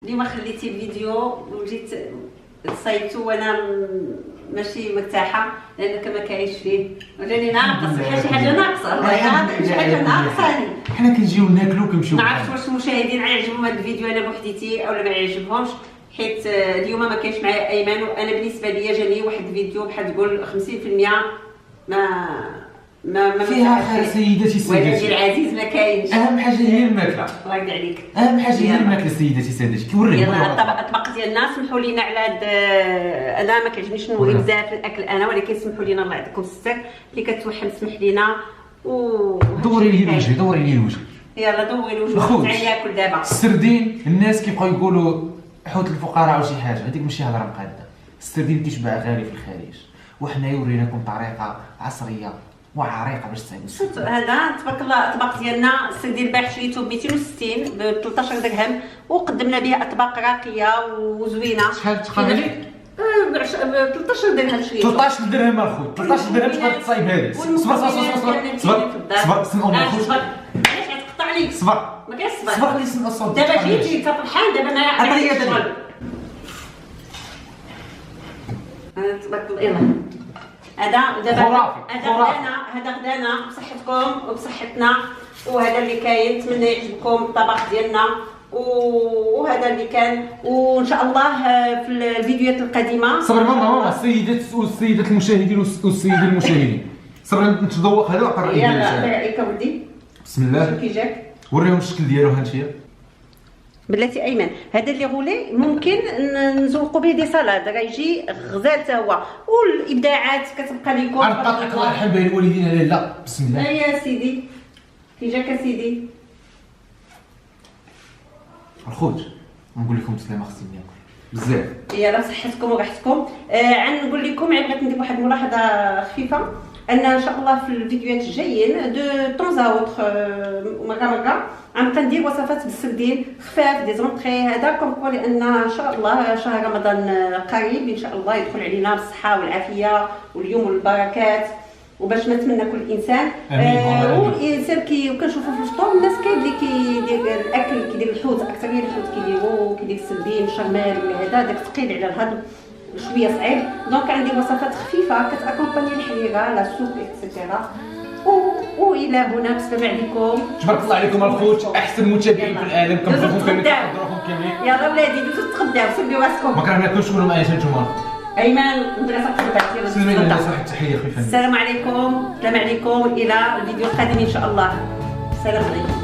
اليوم خليتي الفيديو وجيت صايبتو وانا ماشي مرتاحه لانك ما كاينش فيه راني ناقص شي حاجه ناقصه والله شي حاجه ناقصاني. حنا كنجيو ناكلو كنمشيو ما عرفتش واش المشاهدين غيعجبهم هذا الفيديو انا بوحديتي اولا ما يعجبهمش، حيت اليوم ما كاينش معايا ايمن، وانا بالنسبه ليا جاني واحد الفيديو بحال تقول 50% ما فيها خير سيداتي ولكن العزيز ما كاينش. اهم حاجه هي الماكله، الله يرضي عليك. اهم حاجه هي الماكله سيداتي سادتي. كوريهم يلا الطبق ديالنا. سمحوا لينا على هاد انا ما كيعجبنيش نوري بزاف الاكل انا، ولكن سمحوا لينا الله يعطيكم الستر اللي كتوحم سمح لينا دوري لي الوجه، دوري لي الوجه. يلا دوري الوجه تاع ياكل دابا. السردين الناس كيبقاو يقولوا حوت الفقراء وشي حاجه، هذيك ماشي هضره مقاده. السردين كيشبع غالي في الخارج، وحنايا وريناكم طريقه عصريه وعريقه باش تعملوا. هذا تبارك الله الطبق ديالنا السردين البارح شريته ب 260 ب 13 درهم، وقدمنا به اطباق راقيه وزوينه. شحال تقريبا؟ ب 13 درهم شريته. 13 درهم اخويا، 13 درهم تقدر تصايب هذه. صبر صبر صبر صبر علاش غتقطع لي؟ صبر ما كاينش صبر. صبر خلي نسمع الصوت. دابا جيتي كطحان دابا انا عندي الشغل. تبارك الله. يلا هذا دابا هذا غدانا بصحتكم وبصحتنا، وهذا اللي كاين. نتمنى يعجبكم الطبق ديالنا وهذا اللي كان، وان شاء الله في الفيديوهات القادمه. صبر ماما السيدات المشاهدين والسيدين المشاهدين، صبر نتذوق هذا وعطي الراي ديالك. يلا الله يعطيك اودي. بسم الله. كي جاك وريهم الشكل ديالو. ها انتيا بلاتي ايمن، هذا اللي غولي ممكن نزوقوا به دي سالاد، راه يجي غزال حتى هو، والابداعات كتبقى لكم. عرفتك الله يرحم بين الوالدين. لا بسم الله. يا سيدي كي جاك سيدي الخوت. نقول لكم بسلامه، خصني ناكل بزاف. يلا بصحتكم وراحتكم. نقول لكم بغيت ندير واحد الملاحظه خفيفه، ان ان شاء الله في الفيديوهات الجايين دو طون اوتر مره غنبقى ندير وصفات بالسردين خفاف دي زونطري. هذا كومبو لان ان شاء الله شهر رمضان قريب ان شاء الله يدخل علينا بالصحه والعافيه واليوم والبركات، وباش ما نتمنى كل انسان. والانسان كنشوفوا في الفطور الناس كاين اللي كيدير الاكل كيدير الحوت، اكثريه الحوت كيدير السردين الشرمال ولا هذا داك ثقيل على الهضم شويه صعيب. دونك عندي وصفات خفيفه كتاكومباني الحريره لا سوب اكسيتيرا. والى هنا بسلام عليكم. تبارك الله عليكم الخوت، احسن متابعين في العالم. كنبغيكم كاملين كنقدروكم كاملين. يلا ولادي دوزو تغداو سميو راسكم. ما كرهناكمش كونوا معايا نتوما. ايمن مدرسه تغدى. سلمي للناس واحد التحيه خفيفه. السلام عليكم، السلام عليكم، الى الفيديو القادم ان شاء الله. السلام عليكم.